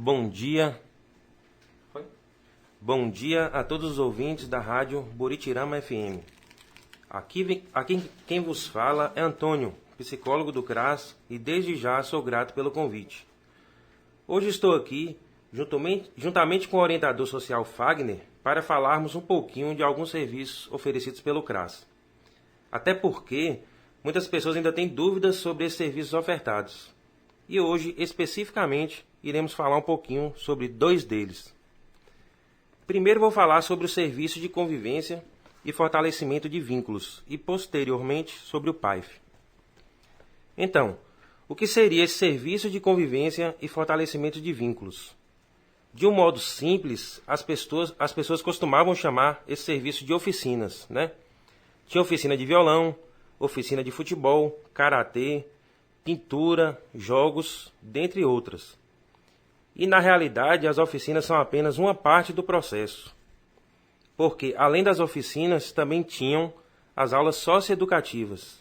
Bom dia. Bom dia a todos os ouvintes da rádio Buritirama FM. Aqui quem vos fala é Antônio, psicólogo do CRAS, e desde já sou grato pelo convite. Hoje estou aqui, juntamente com o orientador social Fagner, para falarmos um pouquinho de alguns serviços oferecidos pelo CRAS. Até porque muitas pessoas ainda têm dúvidas sobre esses serviços ofertados. E hoje, especificamente, iremos falar um pouquinho sobre dois deles. Primeiro vou falar sobre o serviço de convivência e fortalecimento de vínculos e, posteriormente, sobre o PAIF. Então, o que seria esse serviço de convivência e fortalecimento de vínculos? De um modo simples, as pessoas costumavam chamar esse serviço de oficinas, né? Tinha oficina de violão, oficina de futebol, karatê, pintura, jogos, dentre outras. E, na realidade, as oficinas são apenas uma parte do processo. Porque, além das oficinas, também tinham as aulas socioeducativas,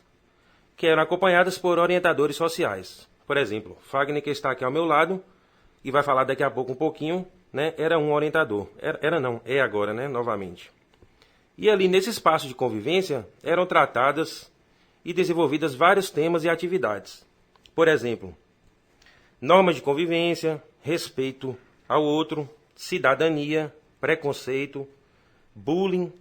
que eram acompanhadas por orientadores sociais. Por exemplo, Fagner, que está aqui ao meu lado, e vai falar daqui a pouco um pouquinho, né, era um orientador. É agora, né, novamente. E ali, nesse espaço de convivência, eram tratadas e desenvolvidas vários temas e atividades. Por exemplo, normas de convivência, respeito ao outro, cidadania, preconceito, bullying.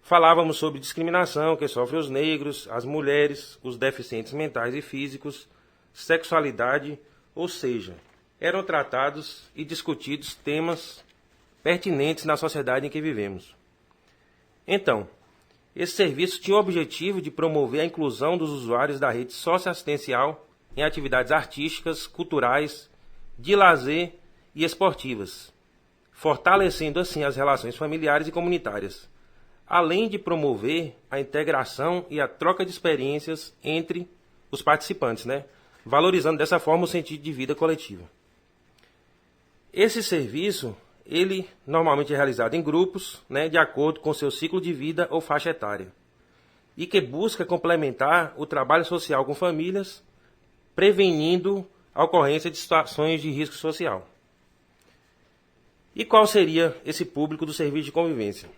Falávamos sobre discriminação que sofrem os negros, as mulheres, os deficientes mentais e físicos, sexualidade, ou seja, eram tratados e discutidos temas pertinentes na sociedade em que vivemos. Então, esse serviço tinha o objetivo de promover a inclusão dos usuários da rede socioassistencial em atividades artísticas, culturais, de lazer e esportivas, fortalecendo assim as relações familiares e comunitárias, além de promover a integração e a troca de experiências entre os participantes, né? Valorizando dessa forma o sentido de vida coletiva. Esse serviço, ele normalmente é realizado em grupos, né, de acordo com seu ciclo de vida ou faixa etária, e que busca complementar o trabalho social com famílias, prevenindo a ocorrência de situações de risco social. E qual seria esse público do serviço de convivência?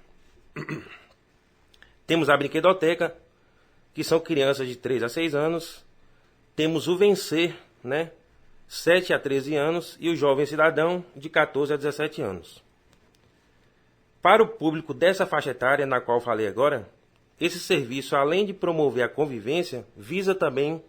Temos a brinquedoteca, que são crianças de 3 a 6 anos. Temos o Vencer, né, 7 a 13 anos, e o Jovem Cidadão, de 14 a 17 anos. Para o público dessa faixa etária na qual falei agora, esse serviço, além de promover a convivência, visa também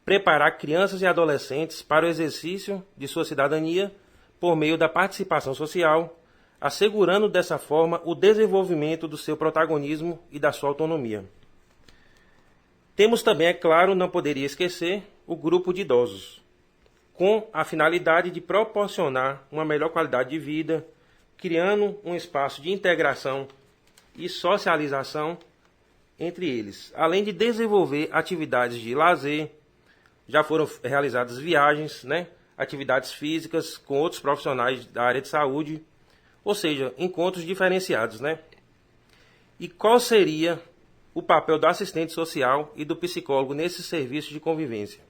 preparar crianças e adolescentes para o exercício de sua cidadania por meio da participação social, assegurando dessa forma o desenvolvimento do seu protagonismo e da sua autonomia. Temos também, é claro, não poderia esquecer, o grupo de idosos, com a finalidade de proporcionar uma melhor qualidade de vida, criando um espaço de integração e socialização entre eles, além de desenvolver atividades de lazer. Já foram realizadas viagens, né, atividades físicas com outros profissionais da área de saúde, ou seja, encontros diferenciados, né? E qual seria o papel do assistente social e do psicólogo nesse serviço de convivência?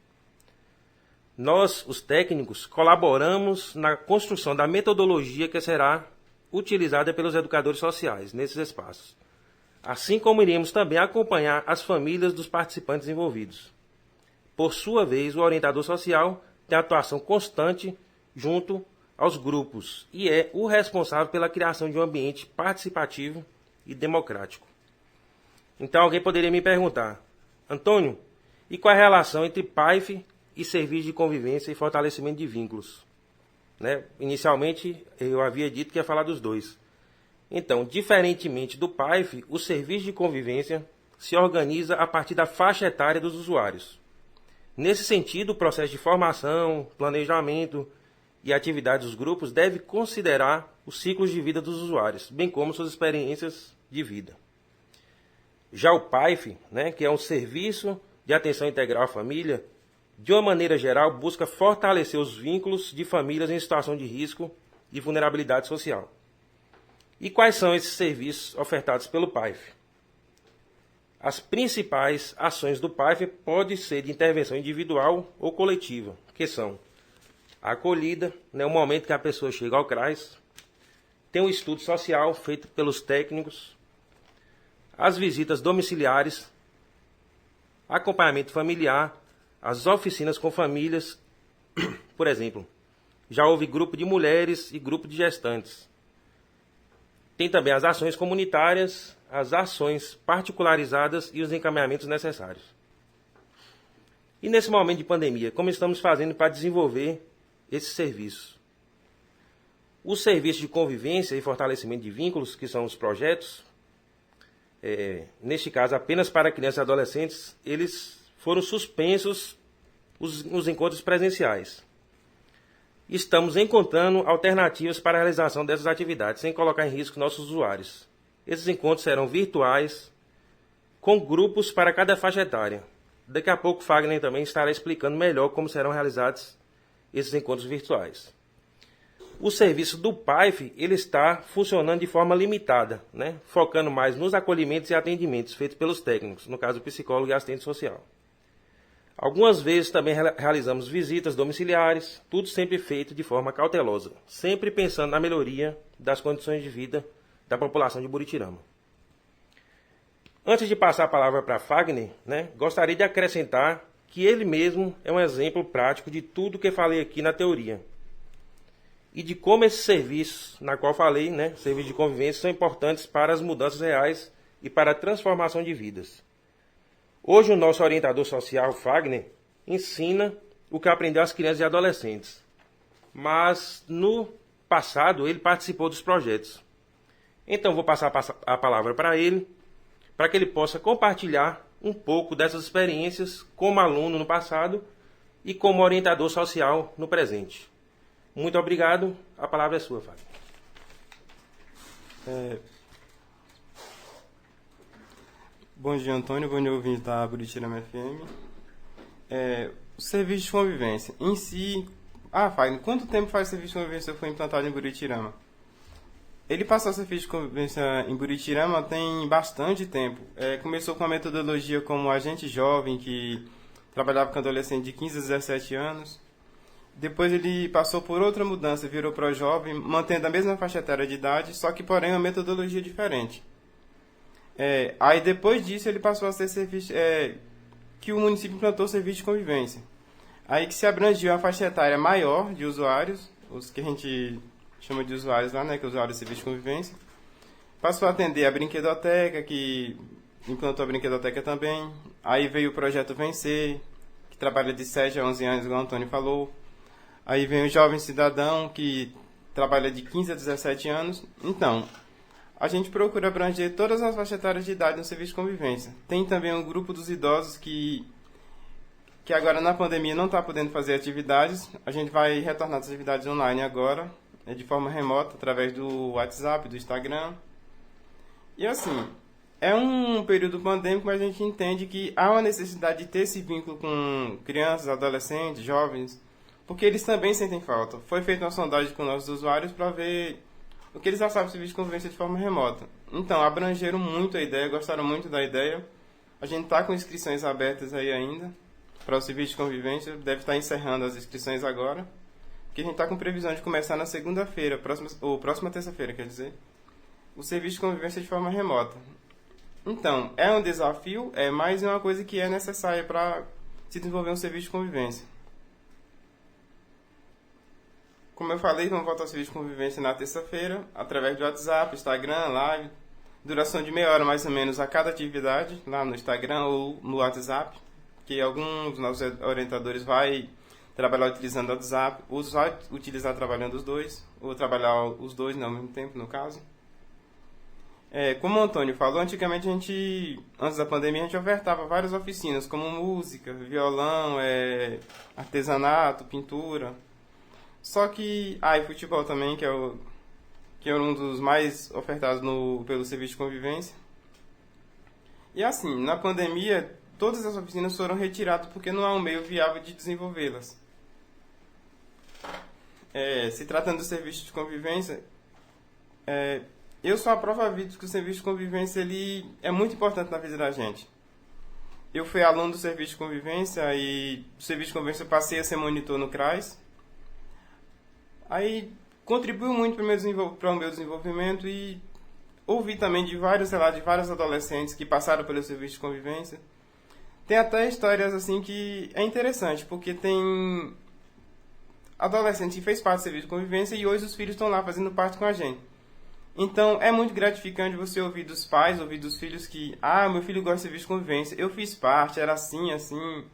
Nós, os técnicos, colaboramos na construção da metodologia que será utilizada pelos educadores sociais nesses espaços, assim como iremos também acompanhar as famílias dos participantes envolvidos. Por sua vez, o orientador social tem atuação constante junto aos grupos e é o responsável pela criação de um ambiente participativo e democrático. Então alguém poderia me perguntar: Antônio, e qual é a relação entre PAIF e serviço de convivência e fortalecimento de vínculos? Né? Inicialmente eu havia dito que ia falar dos dois. Então, diferentemente do PAIF, o serviço de convivência se organiza a partir da faixa etária dos usuários. Nesse sentido, o processo de formação, planejamento e atividades dos grupos deve considerar os ciclos de vida dos usuários, bem como suas experiências de vida. Já o PAIF, né, que é um serviço de atenção integral à família, de uma maneira geral, busca fortalecer os vínculos de famílias em situação de risco e vulnerabilidade social. E quais são esses serviços ofertados pelo PAIF? As principais ações do PAIF podem ser de intervenção individual ou coletiva, que são A acolhida, né, o momento que a pessoa chega ao CRAS. Tem um estudo social feito pelos técnicos. As visitas domiciliares, acompanhamento familiar, as oficinas com famílias, por exemplo. Já houve grupo de mulheres e grupo de gestantes. Tem também as ações comunitárias, as ações particularizadas e os encaminhamentos necessários. E nesse momento de pandemia, como estamos fazendo para desenvolver esse serviço? Os serviços de convivência e fortalecimento de vínculos, que são os projetos, neste caso apenas para crianças e adolescentes, eles foram suspensos os encontros presenciais. Estamos encontrando alternativas para a realização dessas atividades, sem colocar em risco nossos usuários. Esses encontros serão virtuais, com grupos para cada faixa etária. Daqui a pouco, Fagner também estará explicando melhor como serão realizados esses encontros virtuais. O serviço do PAIF ele está funcionando de forma limitada, né? Focando mais nos acolhimentos e atendimentos feitos pelos técnicos, no caso o psicólogo e assistente social. Algumas vezes também realizamos visitas domiciliares, tudo sempre feito de forma cautelosa, sempre pensando na melhoria das condições de vida da população de Buritirama. Antes de passar a palavra para Fagner, né, gostaria de acrescentar que ele mesmo é um exemplo prático de tudo que falei aqui na teoria. E de como esses serviços, na qual falei, né, serviços de convivência, são importantes para as mudanças reais e para a transformação de vidas. Hoje o nosso orientador social, Fagner, ensina o que aprendeu às crianças e adolescentes. Mas no passado ele participou dos projetos. Então vou passar a palavra para ele, para que ele possa compartilhar um pouco dessas experiências como aluno no passado e como orientador social no presente. Muito obrigado. A palavra é sua, Fagner. Bom dia, Antônio. Bom dia, ouvinte da Buritirama FM. O serviço de convivência em si... Fagner, quanto tempo faz o serviço de convivência foi implantado em Buritirama? Ele passou o serviço de convivência em Buritirama tem bastante tempo. Começou com a metodologia como agente jovem, que trabalhava com adolescente de 15 a 17 anos. Depois ele passou por outra mudança, virou pró-jovem, mantendo a mesma faixa etária de idade, só que, porém, uma metodologia diferente. Aí, depois disso, ele passou a ser serviço... que o município implantou o serviço de convivência. Aí que se abrangiu a faixa etária maior de usuários, os que a gente chama de usuários lá, né, que é usuário do serviço de convivência. Passou a atender a brinquedoteca, que implantou a brinquedoteca também. Aí veio o projeto Vencer, que trabalha de 7 a 11 anos, igual o Antônio falou. Aí vem o Jovem Cidadão, que trabalha de 15 a 17 anos. Então, a gente procura abranger todas as faixas etárias de idade no serviço de convivência. Tem também um grupo dos idosos que agora na pandemia não está podendo fazer atividades. A gente vai retornar as atividades online agora, de forma remota, através do WhatsApp, do Instagram. E assim, é um período pandêmico, mas a gente entende que há uma necessidade de ter esse vínculo com crianças, adolescentes, jovens, porque eles também sentem falta. Foi feita uma sondagem com nossos usuários para ver o que eles achavam do serviço de convivência de forma remota. Então, abrangeram muito a ideia, gostaram muito da ideia. A gente está com inscrições abertas aí ainda para o serviço de convivência. Deve estar encerrando as inscrições agora, porque a gente está com previsão de começar na segunda-feira, próxima terça-feira, quer dizer, o serviço de convivência de forma remota. Então, é um desafio, mas é uma coisa que é necessária para se desenvolver um serviço de convivência. Como eu falei, vamos voltar ao serviço de convivência na terça-feira, através do WhatsApp, Instagram, live, duração de meia hora mais ou menos a cada atividade, lá no Instagram ou no WhatsApp, que alguns dos nossos orientadores vai trabalhar utilizando o WhatsApp, outros vai utilizar trabalhando os dois, ou trabalhar os dois ao mesmo tempo, no caso. Como o Antônio falou, antigamente antes da pandemia, a gente ofertava várias oficinas, como música, violão, artesanato, pintura. Só que, e futebol também, que é um dos mais ofertados pelo serviço de convivência. E assim, na pandemia, todas as oficinas foram retiradas porque não há um meio viável de desenvolvê-las. Se tratando do serviço de convivência, eu sou a prova viva de que o serviço de convivência ele é muito importante na vida da gente. Eu fui aluno do serviço de convivência e do serviço de convivência eu passei a ser monitor no CRAS. Aí contribuiu muito para o meu desenvolvimento e ouvi também de vários relatos de vários adolescentes que passaram pelo serviço de convivência. Tem até histórias assim que é interessante, porque tem adolescente que fez parte do serviço de convivência e hoje os filhos estão lá fazendo parte com a gente. Então é muito gratificante você ouvir dos pais, ouvir dos filhos que, meu filho gosta de serviço de convivência, eu fiz parte, era assim, assim.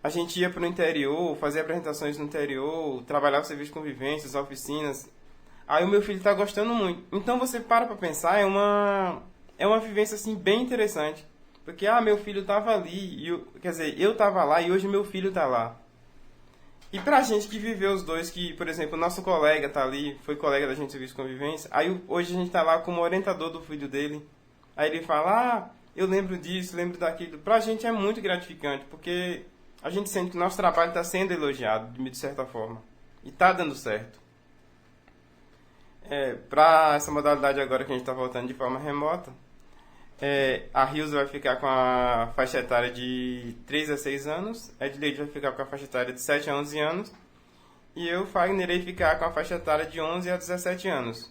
A gente ia para o interior, fazia apresentações no interior, trabalhava serviço de convivência, as oficinas. Aí o meu filho está gostando muito. Então você para pensar, é uma vivência assim bem interessante. Porque, meu filho estava ali, eu estava lá e hoje meu filho está lá. E pra gente que viveu os dois, que, por exemplo, o nosso colega tá ali, foi colega da gente de serviço de convivência, aí hoje a gente tá lá como orientador do filho dele. Aí ele fala, eu lembro disso, lembro daquilo. Pra gente é muito gratificante, porque a gente sente que o nosso trabalho está sendo elogiado, de certa forma. E tá dando certo. Para essa modalidade agora que a gente está voltando de forma remota, a Rios vai ficar com a faixa etária de 3 a 6 anos, a Edleide vai ficar com a faixa etária de 7 a 11 anos, e eu, Fagner, irei ficar com a faixa etária de 11 a 17 anos,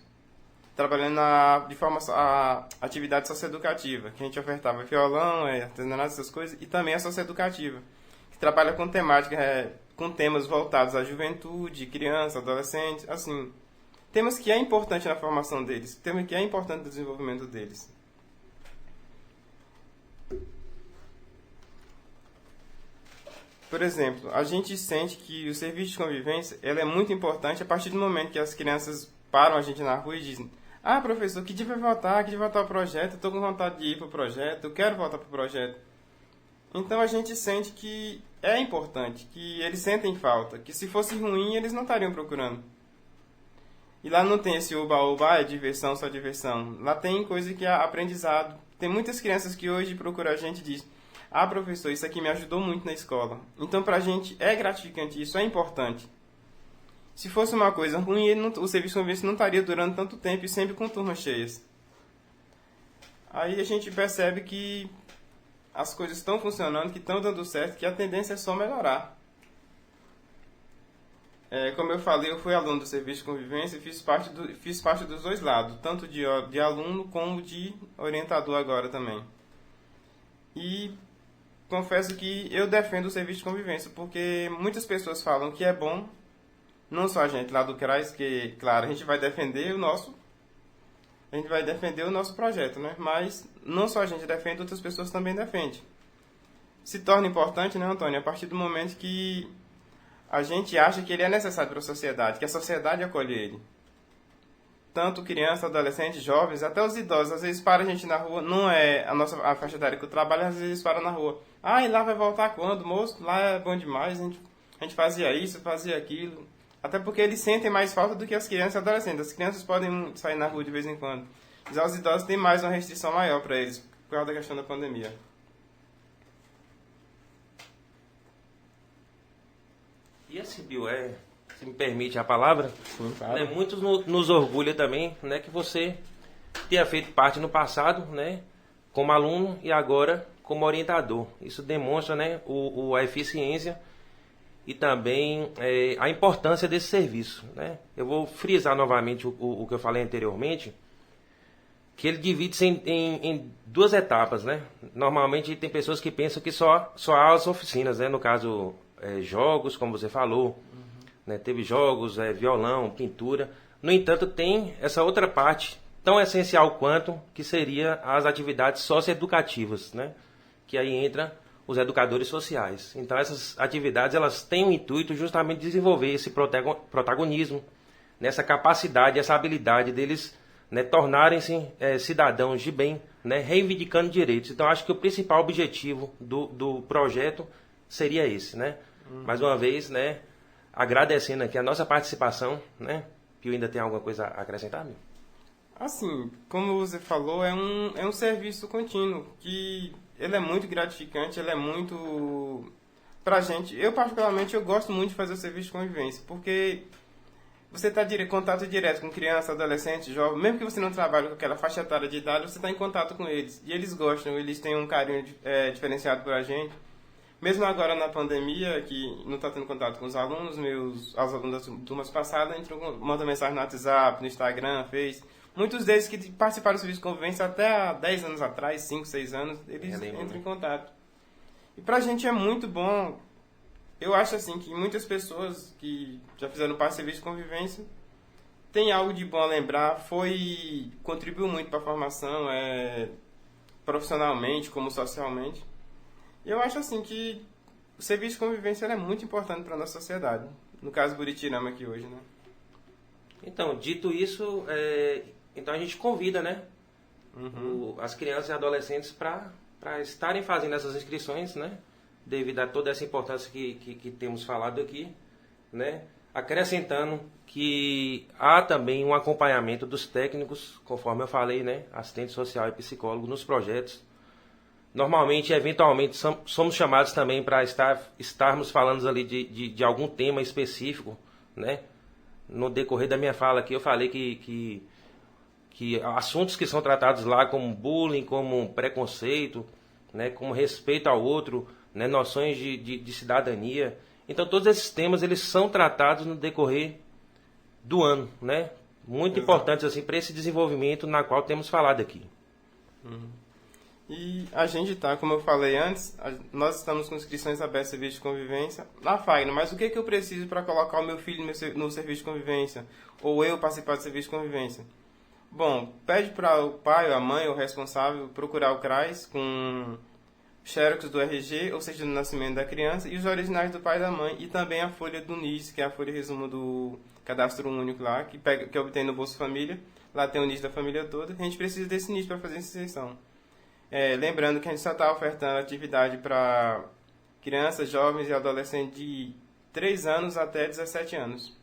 trabalhando de forma a atividade socioeducativa, que a gente ofertava violão, artesanato, essas coisas, e também a socioeducativa, que trabalha com temática, com temas voltados à juventude, criança, adolescente, assim, temas que é importante na formação deles, temas que é importante no desenvolvimento deles. Por exemplo, a gente sente que o serviço de convivência ele é muito importante a partir do momento que as crianças param a gente na rua e dizem: professor, que dia vai voltar? Que dia vai voltar o projeto? Eu estou com vontade de ir para o projeto, eu quero voltar para o projeto. Então a gente sente que é importante, que eles sentem falta, que se fosse ruim eles não estariam procurando. E lá não tem esse oba-oba, é diversão, só diversão. Lá tem coisa que é aprendizado. Tem muitas crianças que hoje procuram a gente e dizem: professor, isso aqui me ajudou muito na escola. Então, pra gente é gratificante, isso é importante. Se fosse uma coisa ruim, o serviço de convivência não estaria durando tanto tempo e sempre com turmas cheias. Aí a gente percebe que as coisas estão funcionando, que estão dando certo, que a tendência é só melhorar. Como eu falei, eu fui aluno do serviço de convivência e fiz parte dos dois lados, tanto de aluno como de orientador agora também. E confesso que eu defendo o serviço de convivência, porque muitas pessoas falam que é bom, não só a gente lá do CRAS, que, claro, a gente vai defender o nosso projeto, né? Mas não só a gente defende, outras pessoas também defendem. Se torna importante, né, Antônio, a partir do momento que a gente acha que ele é necessário para a sociedade, que a sociedade acolhe ele. Tanto crianças, adolescentes, jovens, até os idosos. Às vezes para a gente na rua, não é a faixa etária que eu trabalho, às vezes para na rua. E lá vai voltar quando? Moço, lá é bom demais, a gente fazia isso, fazia aquilo. Até porque eles sentem mais falta do que as crianças e adolescentes. As crianças podem sair na rua de vez em quando. Já os idosos têm mais uma restrição maior para eles, por causa da questão da pandemia. E assim, Bill, se me permite a palavra, sim, claro. Muitos nos orgulha também, né, que você tenha feito parte no passado, né, como aluno e agora como orientador. Isso demonstra, né, a eficiência e também a importância desse serviço, né. Eu vou frisar novamente o que eu falei anteriormente, que ele divide-se em duas etapas, né. Normalmente tem pessoas que pensam que só há as oficinas, né, no caso jogos, como você falou, né, teve jogos, violão, pintura. No entanto, tem essa outra parte tão essencial quanto, que seria as atividades socioeducativas, né, que aí entra os educadores sociais. Então, essas atividades elas têm o intuito justamente de desenvolver esse protagonismo, nessa capacidade, essa habilidade deles, né, tornarem-se cidadãos de bem, né, reivindicando direitos. Então, acho que o principal objetivo do projeto seria esse, né? Mais uma vez, né, agradecendo aqui a nossa participação, né? Pio, ainda tem alguma coisa a acrescentar, meu? Assim, como você falou, é um serviço contínuo, que ele é muito gratificante, ele é muito... Pra gente, eu particularmente, eu gosto muito de fazer o serviço de convivência, porque você está em contato direto com criança, adolescente, jovem, mesmo que você não trabalhe com aquela faixa etária de idade, você está em contato com eles, e eles gostam, eles têm um carinho diferenciado por a gente. Mesmo agora na pandemia, que não está tendo contato com os alunos, os alunos das turmas passadas mandam mensagem no WhatsApp, no Instagram, Face. Muitos deles que participaram do serviço de convivência até há 10 anos atrás, 5, 6 anos, eles entram em contato. E pra gente é muito bom. Eu acho assim que muitas pessoas que já fizeram parte do serviço de convivência têm algo de bom a lembrar, contribuiu muito para a formação, profissionalmente como socialmente. E eu acho assim que o serviço de convivência é muito importante para a nossa sociedade. No caso Buritirama aqui hoje, né? Então, dito isso, então a gente convida, né? As crianças e adolescentes para estarem fazendo essas inscrições, né? Devido a toda essa importância que temos falado aqui, né? Acrescentando que há também um acompanhamento dos técnicos, conforme eu falei, né? Assistente social e psicólogo nos projetos. Normalmente, eventualmente, somos chamados também para estarmos falando ali de algum tema específico, né? No decorrer da minha fala aqui, eu falei que assuntos que são tratados lá, como bullying, como preconceito, né? Como respeito ao outro, né? Noções de cidadania. Então, todos esses temas eles são tratados no decorrer do ano, né? Muito importantes assim, para esse desenvolvimento na qual temos falado aqui. E a gente está, como eu falei antes, nós estamos com inscrições abertas no serviço de convivência na Fagner, mas o que eu preciso para colocar o meu filho no serviço de convivência? Ou eu participar do serviço de convivência? Bom, pede para o pai, ou a mãe, ou o responsável procurar o CRAS com xerox do RG, ou seja, do nascimento da criança, e os originais do pai e da mãe, e também a folha do NIS, que é a folha resumo do cadastro único lá, que obtém no Bolsa Família. Lá tem o NIS da família toda. A gente precisa desse NIS para fazer a inscrição. Lembrando que a gente só está ofertando atividade para crianças, jovens e adolescentes de 3 anos até 17 anos.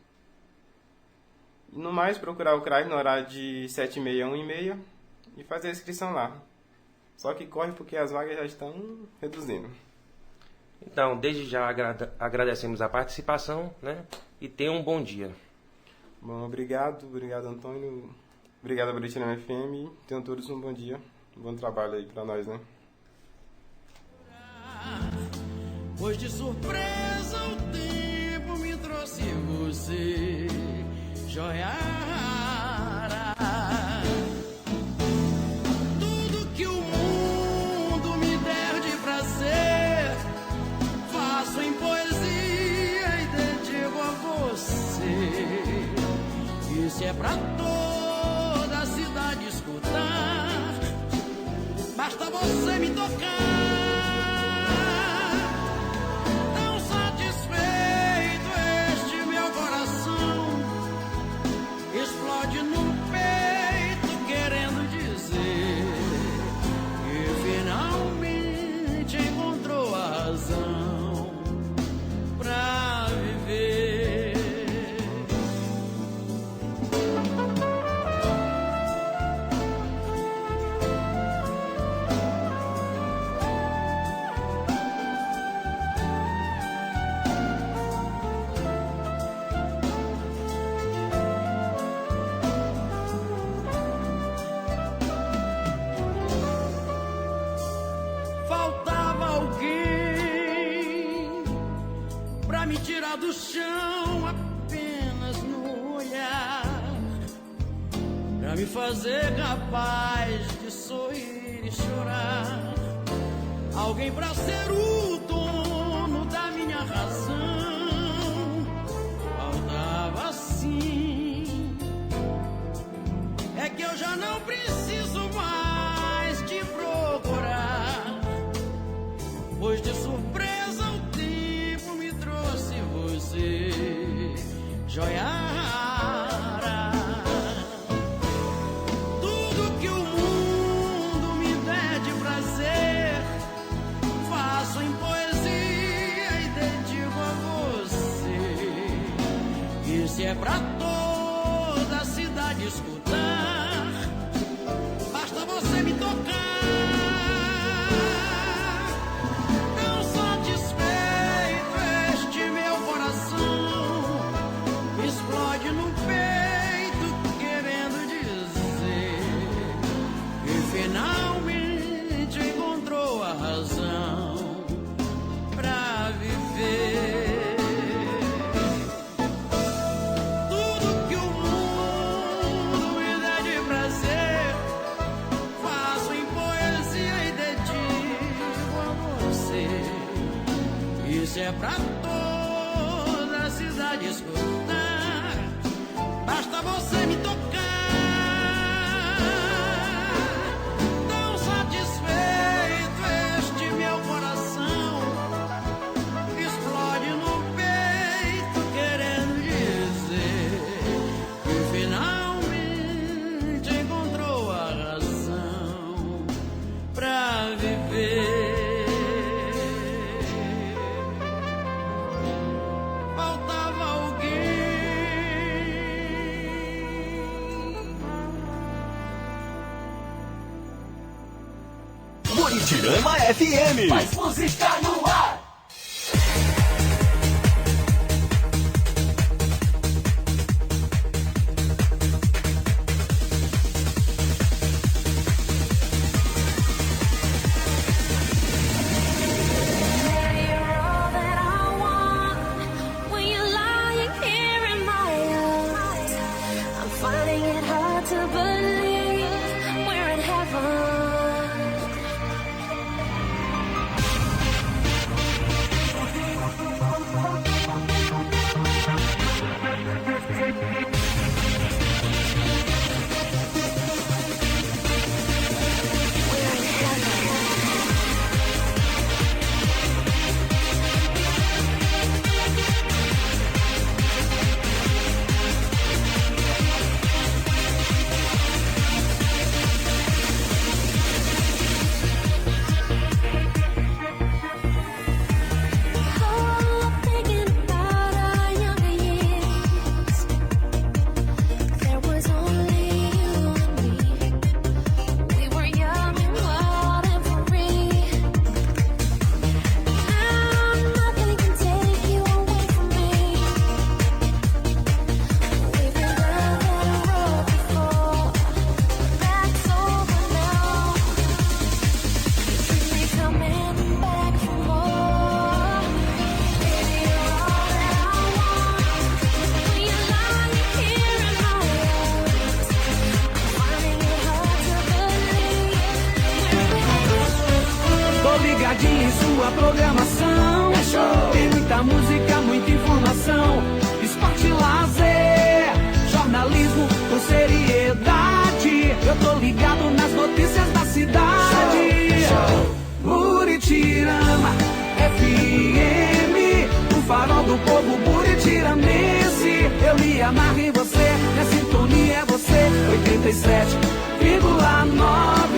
No mais, procurar o CRAS no horário de 7h30 a 1h30 e fazer a inscrição lá. Só que corre porque as vagas já estão reduzindo. Então, desde já agradecemos a participação, né? E tenha um bom dia. Bom, obrigado Antônio. Obrigado a Buritirama FM. Tenham todos um bom dia. Um bom trabalho aí pra nós, né? Pois de surpresa o tempo me trouxe você, joia rara. Tudo que o mundo me der de prazer, faço em poesia e dedico a você. Isso é pra toda a cidade escutar. Basta você me tocar. Tão satisfeito este meu coração explode no peito querendo dizer que finalmente encontrou a razão pra viver. Me tirar do chão apenas no olhar, pra me fazer capaz de sorrir e chorar. Alguém pra ser o dono da minha razão. Faltava sim. É que eu já não preciso mais te procurar, pois de surpresa joia rara. Tudo que o mundo me der de prazer, faço em poesia e dedico a você. Isso é pra toda a cidade escutar. Basta você me tocar. Finalmente encontrou a razão pra Buritirama FM. Mais música no ar. Em sua programação é show. Tem muita música, muita informação, esporte, lazer, jornalismo com seriedade. Eu tô ligado nas notícias da cidade. Show. Buritirama FM, o farol do povo buritiramense. Eu me amarro em você, minha sintonia é você. 87,9.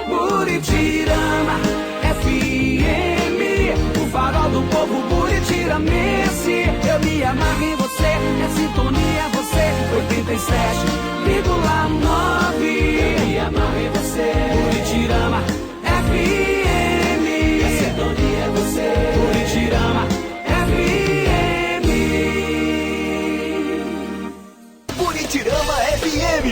Buritirama FM, o farol do povo buritiramense. Eu me amarro em você, minha sintonia é você. 87,9. Eu me amarro em você. Buritirama FM, minha sintonia é você. Buritirama FM. Buritirama FM.